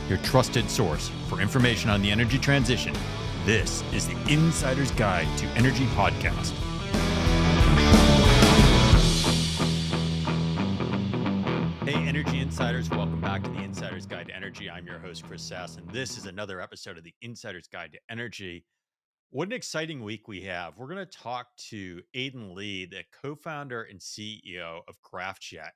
Your trusted source for information on the energy transition. This is the Insider's Guide to Energy podcast. Hey, Energy Insiders, welcome back to the Insider's Guide to Energy. I'm your host, Chris Sass, and this is another episode of the Insider's Guide to Energy. What an exciting week we have. We're going to talk to Aiden Lee, the co-founder and CEO of Graphjet.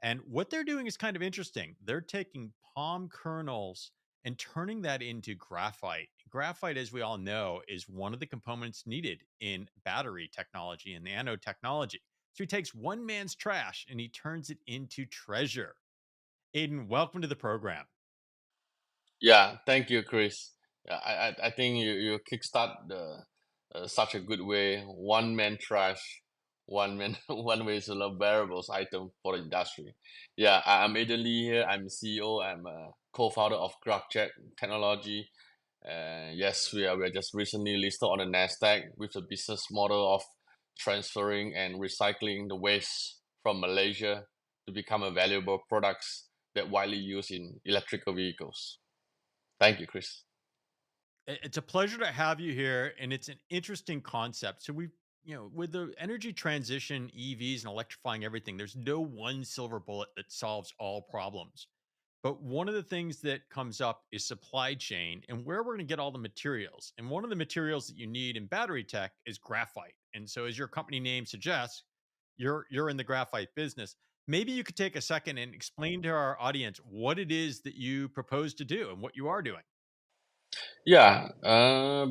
And what they're doing is kind of interesting. They're taking palm kernels and turning that into graphite. Graphite, as we all know, is one of the components needed in battery technology and nanotechnology. So he takes one man's trash and he turns it into treasure. Aiden, welcome to the program. Yeah, thank you, Chris. I think you kickstart such a good way. One man trash, one man one way to love wearables item for the industry. Yeah, I'm Aiden Lee here. I'm CEO. I'm a co-founder of Graphjet Technology. Yes, we are just recently listed on the NASDAQ with a business model of transferring and recycling the waste from Malaysia to become a valuable products that widely used in electrical vehicles. Thank you, Chris. It's a pleasure to have you here, and it's an interesting concept. So with the energy transition, EVs and electrifying everything, there's no one silver bullet that solves all problems. But one of the things that comes up is supply chain and where we're going to get all the materials. And one of the materials that you need in battery tech is graphite. And so, as your company name suggests, you're in the graphite business. Maybe you could take a second and explain to our audience what it is that you propose to do and what you are doing. Yeah,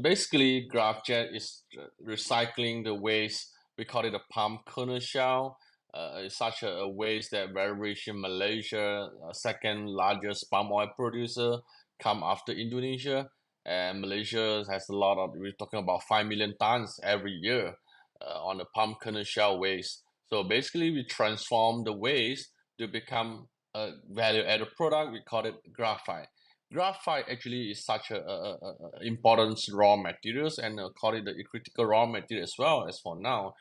basically, Graphjet is recycling the waste. We call it a palm kernel shell. It's such a waste that very rich in Malaysia, second largest palm oil producer, come after Indonesia. And Malaysia has a lot of, we're talking about 5 million tons every year on the palm kernel shell waste. So basically, we transform the waste to become a value-added product. We call it graphite. Graphite actually is such a important raw materials and call it the critical raw material as well as for now.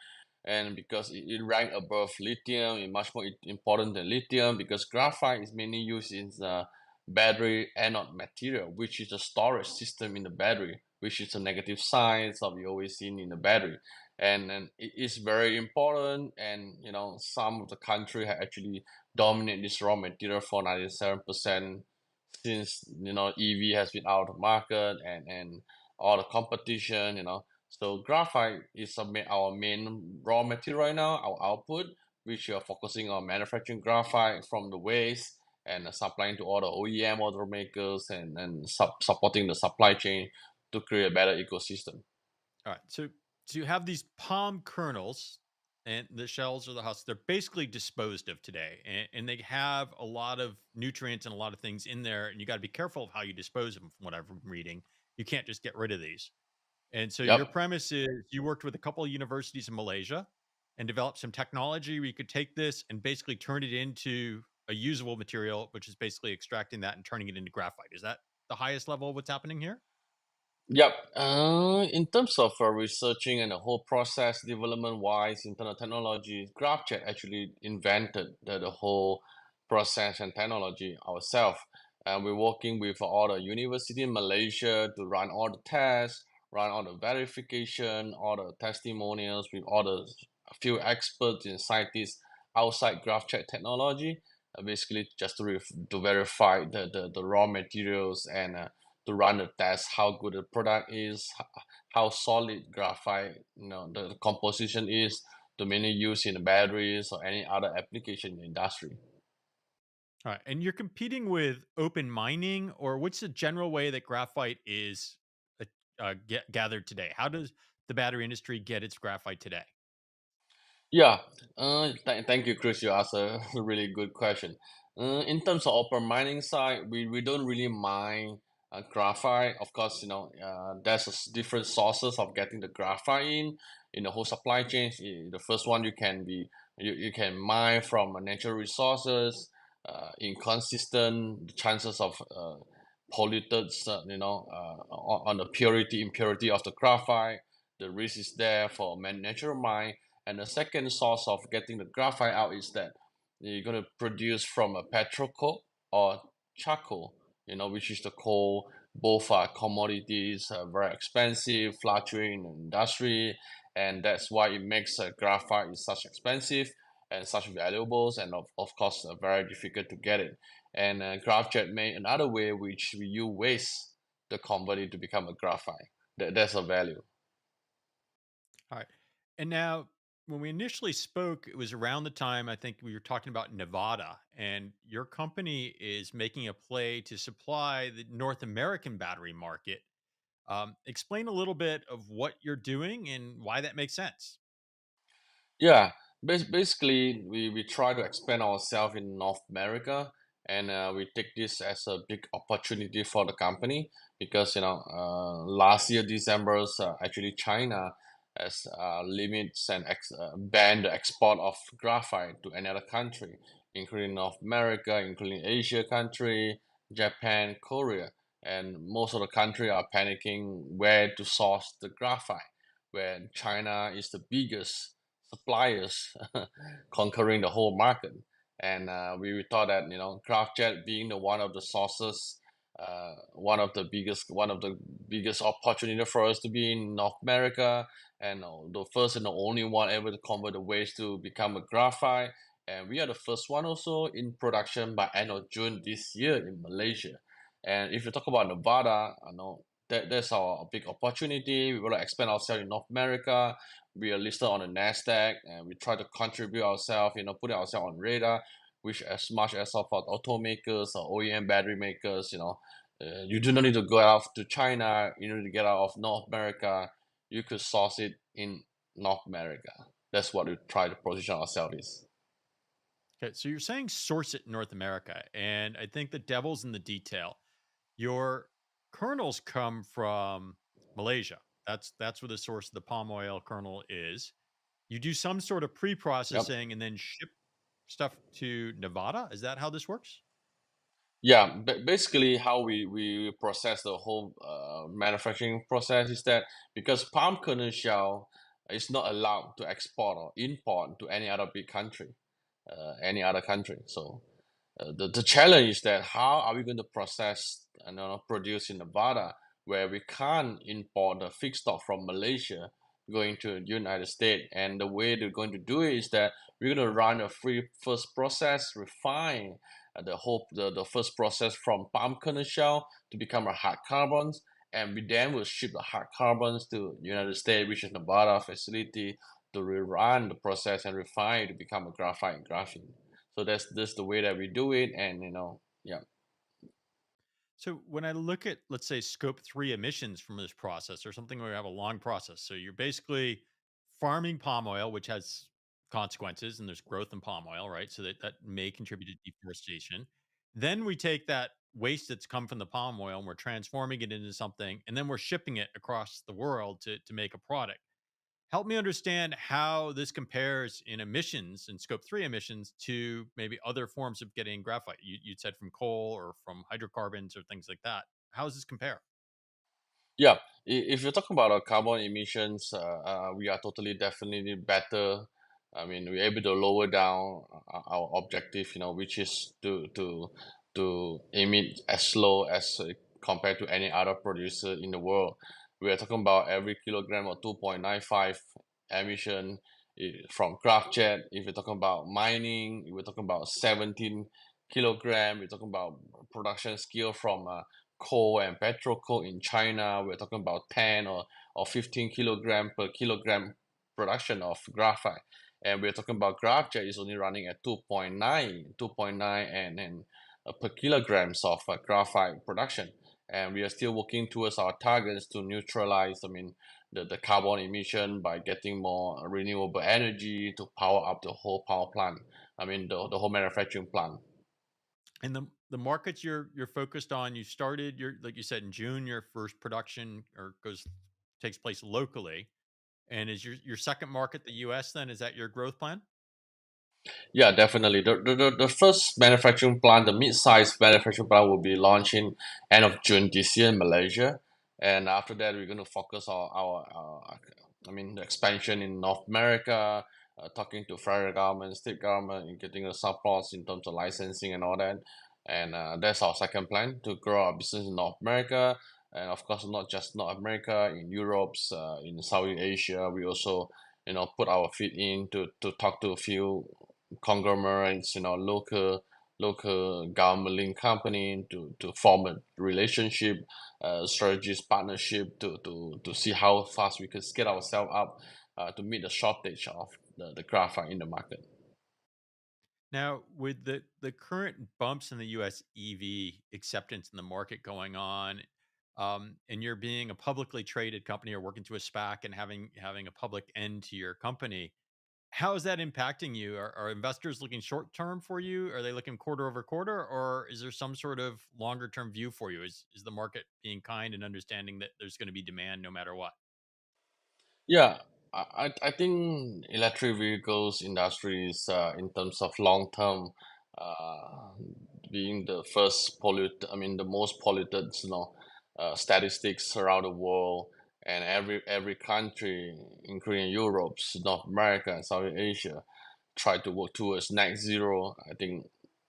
And because it rank above lithium, it's much more important than lithium because graphite is mainly used in the battery anode material, which is a storage system in the battery, which is a negative side of we always seen in the battery. And it is very important, and some of the country have actually dominate this raw material for 97% since EV has been out of the market and all the competition. So graphite is our main raw material right now, our output, which we are focusing on manufacturing graphite from the waste and supplying to all the OEM automakers and supporting the supply chain to create a better ecosystem. All right. So you have these palm kernels and the shells or the husks. They're basically disposed of today. And they have a lot of nutrients and a lot of things in there. And you got to be careful of how you dispose of them from what I'm reading. You can't just get rid of these. And so your Yep. premise is you worked with a couple of universities in Malaysia and developed some technology where you could take this and basically turn it into a usable material, which is basically extracting that and turning it into graphite. Is that the highest level of what's happening here? Yep. In terms of researching and the whole process development wise, internal technology, GraphJet actually invented the whole process and technology ourselves. And we're working with all the university in Malaysia to run all the tests, run all the verification, all the testimonials with all the few experts and scientists outside GraphJet technology, basically just to verify the raw materials and to run the test how good the product is, how solid graphite, the composition is to mainly use in the batteries or any other application in the industry. All right. And you're competing with open mining, or what's the general way that graphite is gathered today? How does the battery industry get its graphite today? Yeah, thank you, Chris. You asked a really good question. In terms of open mining side, we don't really mine graphite. Of course, there's different sources of getting the graphite in the whole supply chain. The first one you can mine from natural resources, inconsistent the chances of polluted, on the impurity of the graphite. The risk is there for natural mine. And the second source of getting the graphite out is that you're going to produce from a petrol coke or charcoal, which is the coal. Both are commodities, very expensive, fluctuating in the industry, and that's why it makes graphite is such expensive and such valuables, and of course very difficult to get it. And Graphjet made another way which you waste to convert it to become a graphite. That's a value. All right. And now, when we initially spoke, it was around the time I think we were talking about Nevada, and your company is making a play to supply the North American battery market. Explain a little bit of what you're doing and why that makes sense. Yeah, basically, we try to expand ourselves in North America, and we take this as a big opportunity for the company because last year December, actually China has limits and banned the export of graphite to any other country, including North America, including Asia country, Japan, Korea, and most of the country are panicking where to source the graphite, where China is the biggest suppliers conquering the whole market. And we thought that Graphjet being the one of the sources, one of the biggest opportunity for us to be in North America, and the first and the only one ever to convert the waste to become a graphite. And we are the first one also in production by end of June this year in Malaysia. And if you talk about Nevada, I know that's our big opportunity. We want to expand ourselves in North America. We are listed on the NASDAQ, and we try to contribute ourselves, put ourselves on radar, which as much as of our automakers or OEM battery makers, you do not need to go out to China, you need to get out of North America. You could source it in North America. That's what we try to position ourselves is. Okay, so you're saying source it in North America, and I think the devil's in the detail. Your kernels come from Malaysia. That's where the source of the palm oil kernel is. You do some sort of Yep. pre-processing and then ship stuff to Nevada. Is that how this works? Yeah, basically how we process the whole manufacturing process is that because palm kernel shell is not allowed to export or import to any other big country, any other country. So the challenge is that how are we going to process and produce in Nevada where we can't import the feedstock from Malaysia going to the United States? And the way they're going to do it is that we're going to run a free first process, refine the first process from palm kernel shell to become a hard carbons, and we then will ship the hard carbons to United States, which is Nevada facility, to rerun the process and refine to become a graphite and graphene. So that's the way that we do it, and yeah, So when I look at, let's say, scope three emissions from this process or something where you have a long process, so you're basically farming palm oil, which has consequences, and there's growth in palm oil, right? So that may contribute to deforestation. Then we take that waste that's come from the palm oil and we're transforming it into something, and then we're shipping it across the world to make a product. Help me understand how this compares in emissions and scope three emissions to maybe other forms of getting graphite. You said from coal or from hydrocarbons or things like that. How does this compare? yeah. If you're talking about carbon emissions, we are totally definitely better. I mean, we're able to lower down our objective, which is to emit as low as compared to any other producer in the world. We are talking about every kilogram of 2.95 emission from Graphjet. If you're talking about mining, we're talking about 17 kilogram. We're talking about production scale from coal and petrol coke in China. We're talking about 10 or 15 kilogram per kilogram production of graphite. And we're talking about Graphjet is only running at 2.9 and per kilograms of graphite production. And we are still working towards our targets to neutralize, I mean, the carbon emission by getting more renewable energy to power up the whole power plant. I mean, the whole manufacturing plant. And the markets you're focused on, you started your, like you said, in June, your first production or goes takes place locally. And is your second market the US then? Is that your growth plan? Yeah, definitely. The first manufacturing plant, the mid-sized manufacturing plant, will be launching end of June this year in Malaysia, and after that, we're going to focus on our I mean, the expansion in North America, talking to federal government, state government, and getting the supports in terms of licensing and all that. And that's our second plan to grow our business in North America, and of course not just North America, in Europe's, in Southeast Asia. We also put our feet in to talk to a few conglomerates, local government linked company to form a relationship, strategies partnership to see how fast we could scale ourselves up to meet the shortage of the graphite in the market. Now, with the current bumps in the U.S. EV acceptance in the market going on, and you're being a publicly traded company or working through a SPAC and having a public end to your company, how is that impacting you? Are investors looking short term for you? Are they looking quarter over quarter, or is there some sort of longer term view for you? Is the market being kind and understanding that there's going to be demand no matter what? Yeah, I think electric vehicles industry is in terms of long term uh, being the first polluted, I mean the most polluted, statistics around the world, and every country, including Europe, North America, and South Asia, try to work towards net zero. I think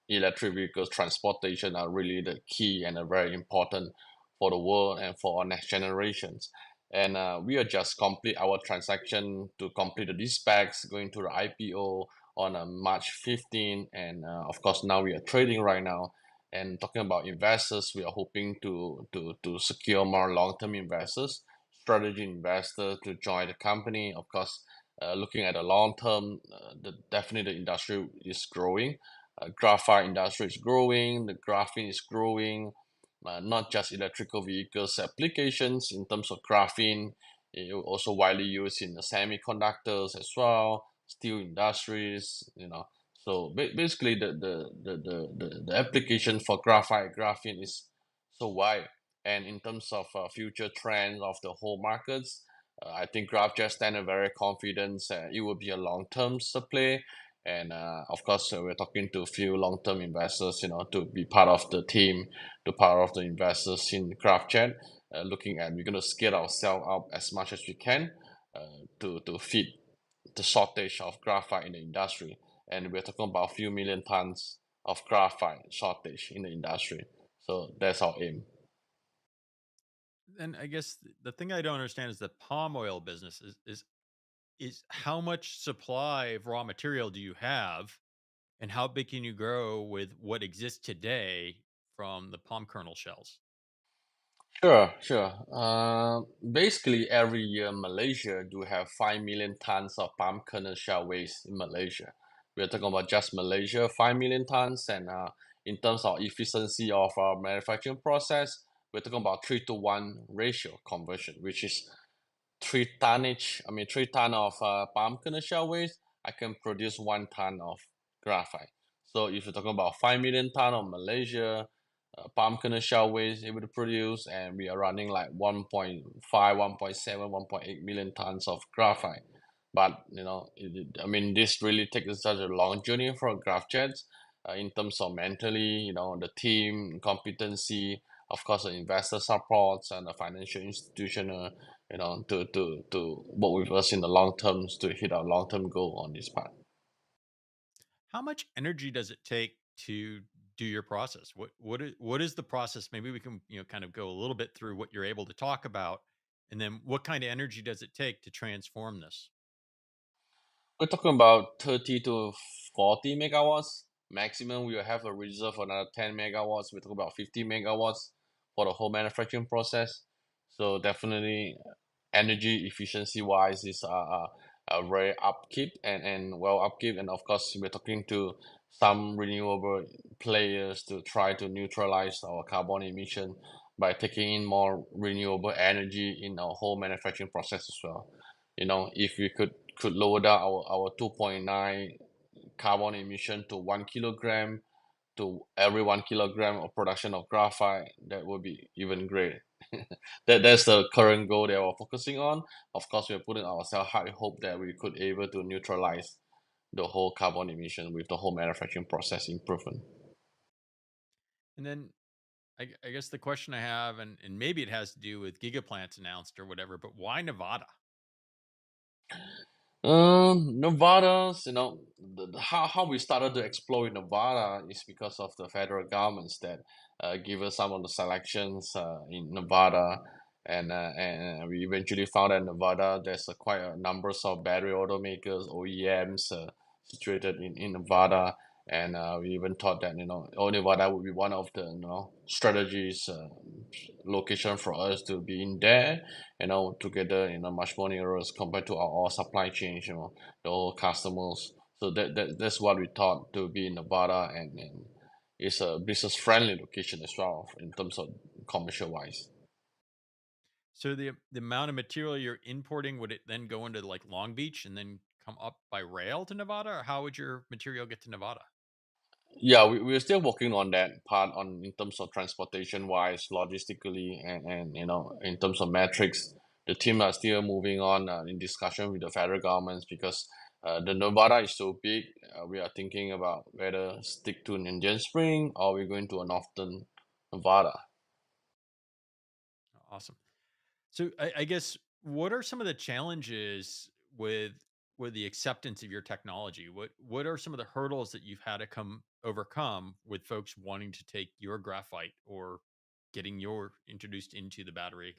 electric vehicles transportation are really the key and are very important for the world and for our next generations. And we are just complete our transaction to complete the specs, going to the IPO on March 15. And of course, now we are trading right now. And talking about investors, we are hoping to secure more long-term investors, strategy investors to join the company. Of course, looking at the long term, definitely the industry is growing. Graphite industry is growing. The graphene is growing. Not just electrical vehicles applications in terms of graphene, also widely used in the semiconductors as well, steel industries. So basically, the application for graphene is so wide. And in terms of future trends of the whole markets, I think Graphjet stand a very confident it will be a long-term supply. And of course, we're talking to a few long-term investors, to be part of the team, to part of the investors in Graphjet. Looking at we're going to scale ourselves up as much as we can to fit the shortage of graphite in the industry. And we're talking about a few million tons of graphite shortage in the industry. So that's our aim. And I guess the thing I don't understand is the palm oil business is how much supply of raw material do you have, and how big can you grow with what exists today from the palm kernel shells? Sure, sure. Basically, every year Malaysia do have 5 million tons of palm kernel shell waste in Malaysia. We're talking about just Malaysia, 5 million tons, and in terms of efficiency of our manufacturing process, we're talking about 3-to-1 ratio conversion, which is 3 ton of palm kernel shell waste, I can produce 1 ton of graphite. So if you're talking about 5 million ton of Malaysia, palm kernel shell waste able to produce, and we are running like 1.5, 1.7, 1.8 million tons of graphite. But I mean, this really takes such a long journey for Graphjets in terms of mentally, the team competency, of course, the investor supports and the financial institutional, to work with us in the long terms to hit our long term goal on this part. How much energy does it take to do your process? What is the process? Maybe we can kind of go a little bit through what you're able to talk about, and then what kind of energy does it take to transform this? We're talking about 30 to 40 megawatts. Maximum, we will have a reserve for another 10 megawatts. We're talking about 50 megawatts for the whole manufacturing process. So definitely, energy efficiency wise is a very upkeep and well upkeep. And of course, we're talking to some renewable players to try to neutralize our carbon emission by taking in more renewable energy in our whole manufacturing process as well. If we could lower down our 2.9 carbon emission to 1 kilogram to every 1 kilogram of production of graphite, that would be even great. That's the current goal that we're focusing on. Of course, we're putting ourselves high hope that we could able to neutralize the whole carbon emission with the whole manufacturing process improvement. And then I guess the question I have, and maybe it has to do with gigaplants announced or whatever, but why Nevada? Nevada's, how we started to explore in Nevada is because of the federal governments that give us some of the selections in Nevada, and we eventually found that in Nevada there's quite a numbers of battery automakers, OEMs situated in Nevada, and we even thought that Nevada would be one of the strategies location for us to be in there, together much more nearer as compared to our supply chain, the whole customers. So that's what we thought to be in Nevada, and it's a business friendly location as well in terms of commercial wise. So the amount of material you're importing, would it then go into like Long Beach and then come up by rail to Nevada, or how would your material get to Nevada? Yeah, we're still working on that part on in terms of transportation wise, logistically, and in terms of metrics. The team are still moving on in discussion with the federal governments because the Nevada is so big. We are thinking about whether stick to an Indian Spring or we're going to a northern Nevada. Awesome. So I guess what are some of the challenges with the acceptance of your technology? What are some of the hurdles that you've had to come overcome with folks wanting to take your graphite or getting your introduced into the battery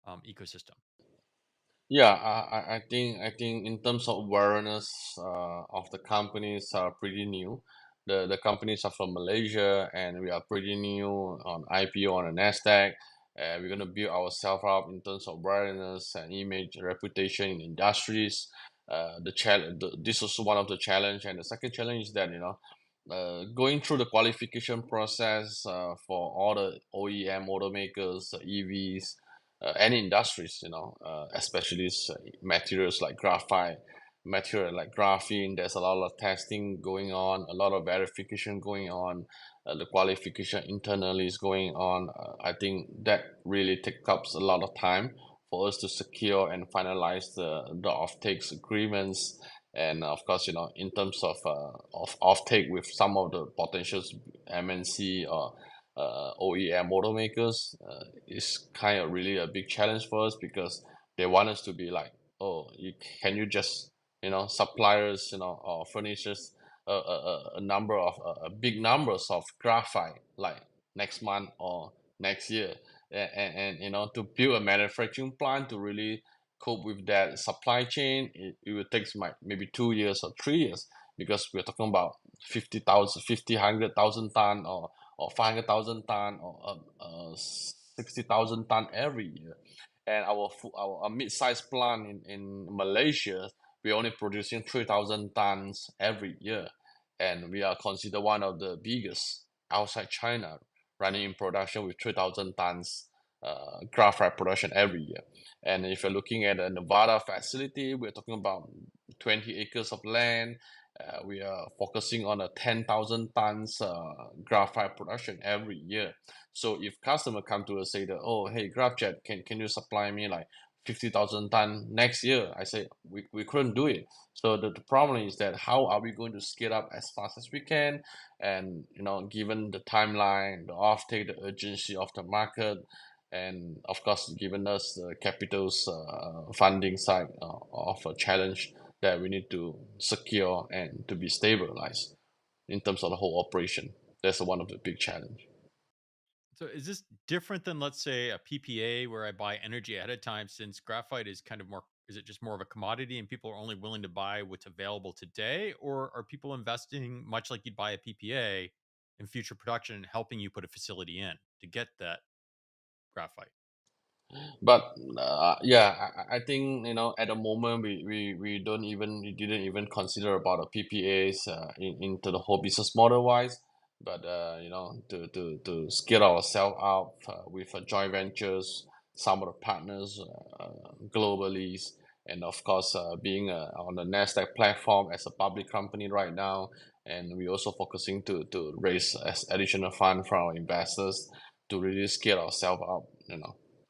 ecosystem? Yeah, I think in terms of awareness of the companies are pretty new. The companies are from Malaysia, and we are pretty new on IPO on the NASDAQ. We're gonna build ourselves up in terms of awareness and image, reputation in industries. This was one of the challenge, and the second challenge is that going through the qualification process for all the OEM automakers, EVs, any industries, especially materials like graphite, material like graphene. There's a lot of testing going on, a lot of verification going on. The qualification internally is going on. I think that really takes up a lot of time for us to secure and finalize the offtakes agreements. And of course, in terms of offtake with some of the potential MNC or OEM automakers, is kind of really a big challenge for us because they want us to be like, oh, can you just suppliers, or furnishers a number of big numbers of graphite like next month or next year, and to build a manufacturing plant to really cope with that supply chain, it will take maybe 2 years or 3 years because we're talking about 50,000, 100,000 ton or 500,000 ton or 60,000 ton every year. And our mid-sized plant in Malaysia, we're only producing 3,000 tons every year. And we are considered one of the biggest outside China, running in production with 3,000 tons graphite production every year. And if you're looking at a Nevada facility, we're talking about 20 acres of land. We are focusing on a 10,000 tons graphite production every year. So if customer come to us say that, oh, hey, Graphjet, can you supply me like 50,000 ton next year? I say we couldn't do it. So the problem is that how are we going to scale up as fast as we can? And given the timeline, the offtake, the urgency of the market, and of course, given us the capital's funding side of a challenge that we need to secure and to be stabilized in terms of the whole operation. That's one of the big challenge. So is this different than, let's say, a PPA where I buy energy ahead of time, since graphite is kind of more, is it just more of a commodity and people are only willing to buy what's available today? Or are people investing much like you'd buy a PPA in future production and helping you put a facility in to get that graphite? But yeah, I think at the moment we didn't even consider about the PPAs into the whole business model wise. But to scale ourselves up with joint ventures, some of the partners globally, and of course being on the NASDAQ platform as a public company right now, and we also focusing to raise as additional fund from our investors to really scale ourselves up.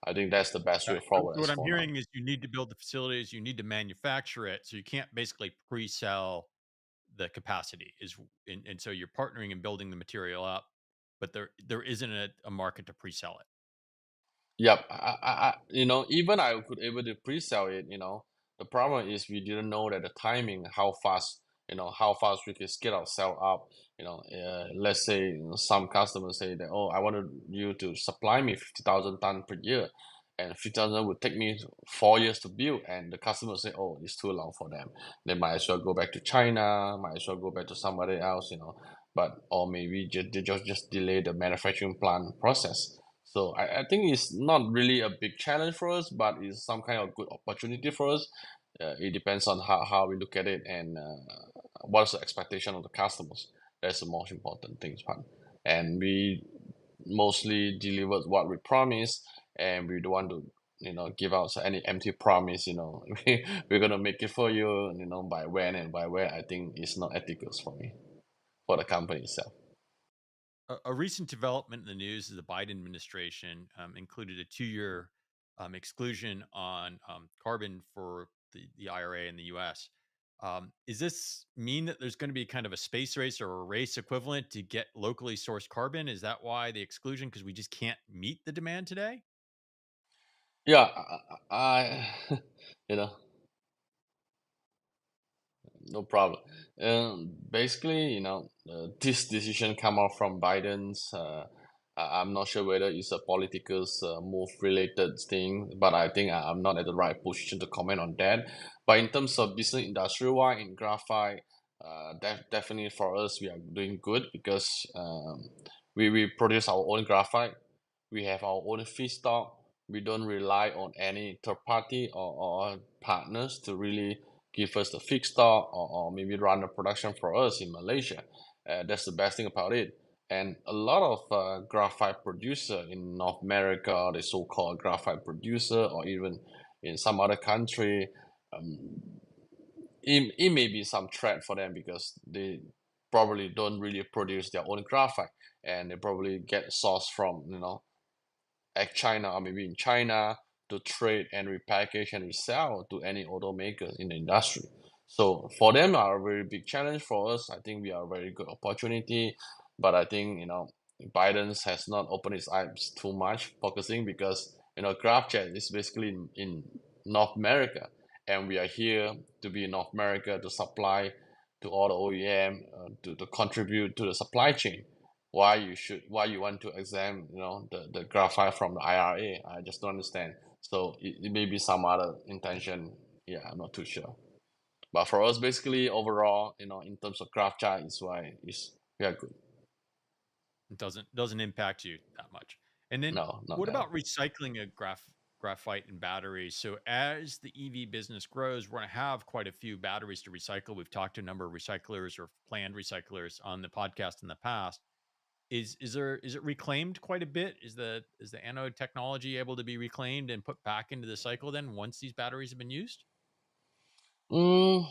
I think that's the best Yeah. way So forward so as what I'm for now. hearing is you need to build the facilities, you need to manufacture it, so you can't basically pre-sell the capacity and so you're partnering and building the material up, but there isn't a market to pre-sell it. Yep. Even I could able to pre-sell it. The problem is we didn't know that the timing, how fast we can scale ourselves up. Let's say some customers say that, oh, I wanted you to supply me 50,000 ton per year, and 50,000 would take me 4 years to build, and the customer say, oh, it's too long for them. They might as well go back to China, might as well go back to somebody else, but or maybe they just delay the manufacturing plant process. So I think it's not really a big challenge for us, but it's some kind of good opportunity for us. It depends on how we look at it, and what's the expectation of the customers. That's the most important thing, Pan. And we mostly delivered what we promised, and we don't want to give out any empty promise. We're gonna make it for you. By when and by where. I think it's not ethical for me, for the company itself. A recent development in the news is the Biden administration included a 2-year exclusion on carbon for the IRA in the US. Is this mean that there's going to be kind of a space race or a race equivalent to get locally sourced carbon? Is that why the exclusion? Because we just can't meet the demand today? Yeah, you know, no problem. Basically, this decision come out from Biden's. I'm not sure whether it's a political move related thing, but I think I'm not at the right position to comment on that. But in terms of business industry wide in graphite, definitely for us we are doing good because we produce our own graphite. We have our own feedstock. We don't rely on any third party or partners to really give us the feedstock, or maybe run the production for us in Malaysia. That's the best thing about it. And a lot of graphite producer in North America, the so-called graphite producer, or even in some other country, um, it may be some threat for them because they probably don't really produce their own graphite, and they probably get source from at China, or maybe in China, to trade and repackage and resell to any automakers in the industry. So for them are a very big challenge. For us, I think we are a very good opportunity. But I think Biden's has not opened his eyes too much, focusing because Graphjet is basically in North America, and we are here to be in North America to supply to all the OEM, to contribute to the supply chain. Why you want to exempt the graphite from the IRA. I just don't understand. So it may be some other intention. Yeah, I'm not too sure. But for us, basically overall, in terms of graphite, is why is we are good. It doesn't impact you that much. And then No, not what that. about recycling a graphite and batteries? So as the EV business grows, we're going to have quite a few batteries to recycle. We've talked to a number of recyclers or planned recyclers on the podcast in the past. Is it reclaimed quite a bit? Is the anode technology able to be reclaimed and put back into the cycle then once these batteries have been used? Mm,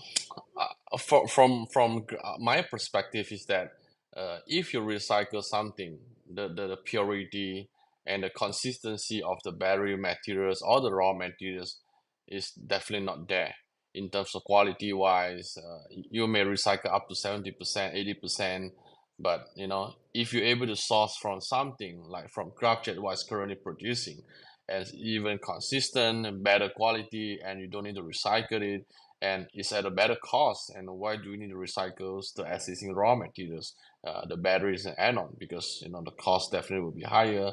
from my perspective is that if you recycle something, the purity and the consistency of the battery materials or the raw materials is definitely not there in terms of quality wise. You may recycle up to 70%, 80%, but if you're able to source from something like from Graphjet what is currently producing, as even consistent and better quality, and you don't need to recycle it, and it's at a better cost. And why do we need to recycle the existing raw materials, the batteries and anode? Because the cost definitely will be higher.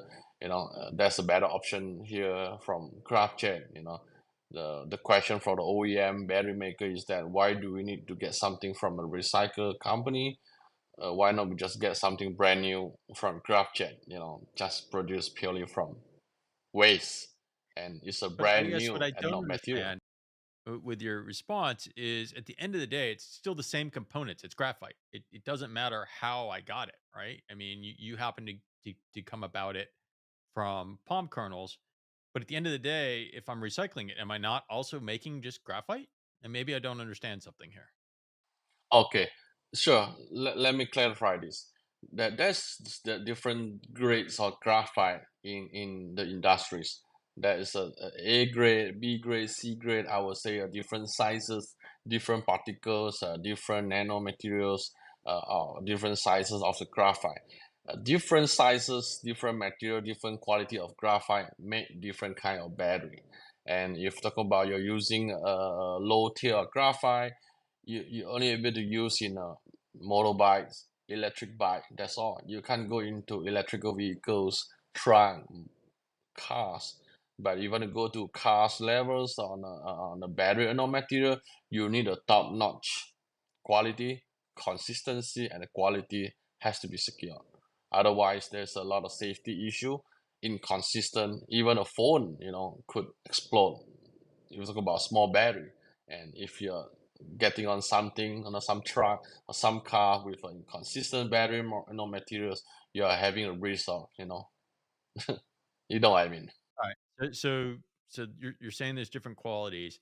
That's a better option here from Graphjet. The question for the OEM battery maker is that why do we need to get something from a recycled company? Why not we just get something brand new from Graphjet? Just produced purely from waste, and it's a But I brand guess what new I and don't not material. understand with your response is at the end of the day, it's still the same components. It's graphite. It doesn't matter how I got it, right? I mean, you happen to come about it from palm kernels, but at the end of the day, if I'm recycling it, am I not also making just graphite? And maybe I don't understand something here. Okay, sure. Let me clarify this. That's the different grades of graphite in the industries. There is a grade, B grade, C grade. I would say different sizes, different particles, different nanomaterials, or different sizes of the graphite. Different sizes, different material, different quality of graphite make different kind of battery. And if talk about you're using a low tier graphite, you only able to use in motorbikes, electric bike. That's all. You can't go into electrical vehicles, truck, cars. But you want to go to cars levels on the battery anode material, you need a top-notch quality, consistency, and the quality has to be secure. Otherwise, there's a lot of safety issue, inconsistent. Even a phone, could explode. You talk about small battery, and if you're getting on something, some truck or some car with inconsistent battery, materials, you are having a risk of, you know what I mean. Right. So you're saying there's different qualities.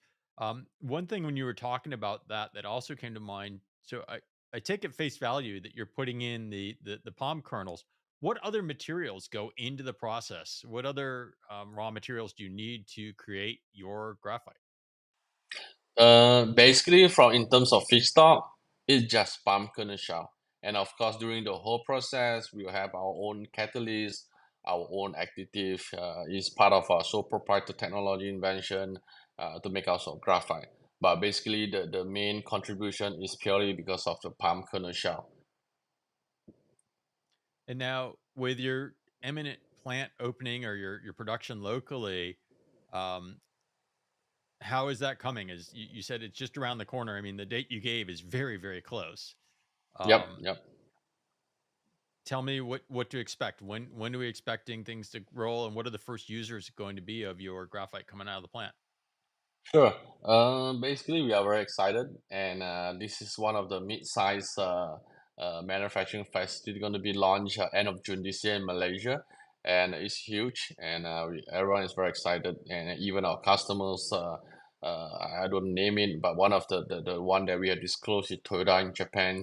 One thing when you were talking about that also came to mind. So I take at face value that you're putting in the palm kernels. What other materials go into the process? What other raw materials do you need to create your graphite? Basically, from in terms of feedstock, it's just palm kernel shell. And of course, during the whole process, we will have our own catalyst, our own additive. Is part of our sole proprietary technology invention to make our sort of graphite. But basically, the main contribution is purely because of the palm kernel shell. And now with your imminent plant opening or your production locally, um, how is that coming? As you said, it's just around the corner. I mean, the date you gave is very, very close. Yep, Um, yep. Tell me what to expect. When are we expecting things to roll, and what are the first users going to be of your graphite coming out of the plant? Sure. Basically, we are very excited, and this is one of the mid-size manufacturing facility going to be launched end of June this year in Malaysia, and it's huge, and everyone is very excited, and even our customers. I don't name it, but one of the one that we have disclosed is Toyota in Japan.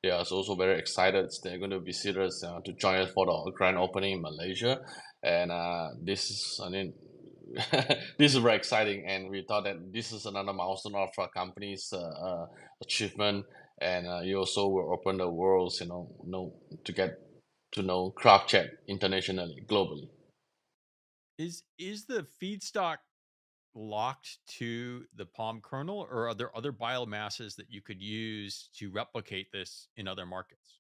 They are also very excited. They're going to visit us to join us for the grand opening in Malaysia, and this is, I mean, this is very exciting, and we thought that this is another milestone of our company's achievement, and you also will open the worlds, to get to know Graphjet internationally, globally. Is the feedstock locked to the palm kernel, or are there other biomasses that you could use to replicate this in other markets?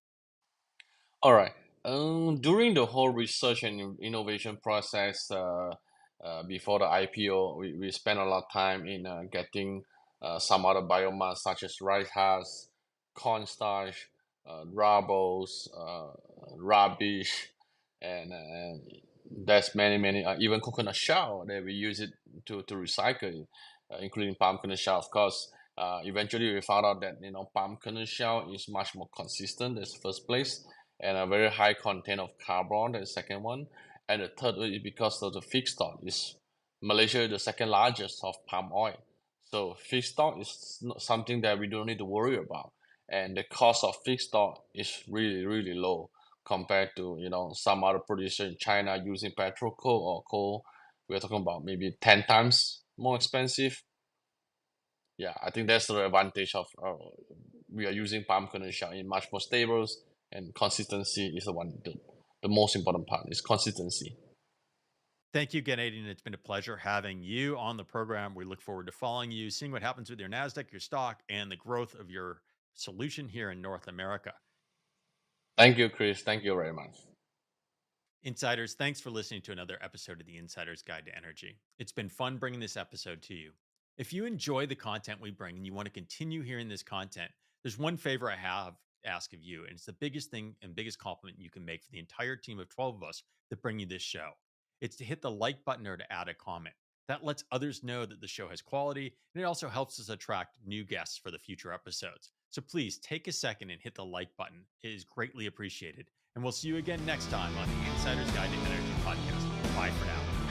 All right. During the whole research and innovation process, before the IPO, we spent a lot of time in getting some other biomass such as rice husk, cornstarch, rubbles, rubbish, and there's many even coconut shell that we use it to recycle, including palm kernel shell, of course. Eventually, we found out that palm kernel shell is much more consistent. That's the first place, and a very high content of carbon. That's the second one, and the third one is because of the feedstock. Is Malaysia is the second largest of palm oil, so feedstock is not something that we don't need to worry about, and the cost of feedstock is really low compared to some other producer in China using petrol coal or coal. We're talking about maybe 10 times more expensive. Yeah, I think that's the advantage of we are using palm kernel shell in much more stables, and consistency is the most important part is consistency. Thank you again, Aiden. It's been a pleasure having you on the program. We look forward to following you, seeing what happens with your NASDAQ, your stock, and the growth of your solution here in North America. Thank you, Chris. Thank you very much. Insiders, thanks for listening to another episode of the Insider's Guide to Energy. It's been fun bringing this episode to you. If you enjoy the content we bring and you want to continue hearing this content, there's one favor I have to ask of you, and it's the biggest thing and biggest compliment you can make for the entire team of 12 of us that bring you this show. It's to hit the like button or to add a comment. That lets others know that the show has quality, and it also helps us attract new guests for the future episodes. So please take a second and hit the like button. It is greatly appreciated. And we'll see you again next time on the Insider's Guide to Energy podcast. Bye for now.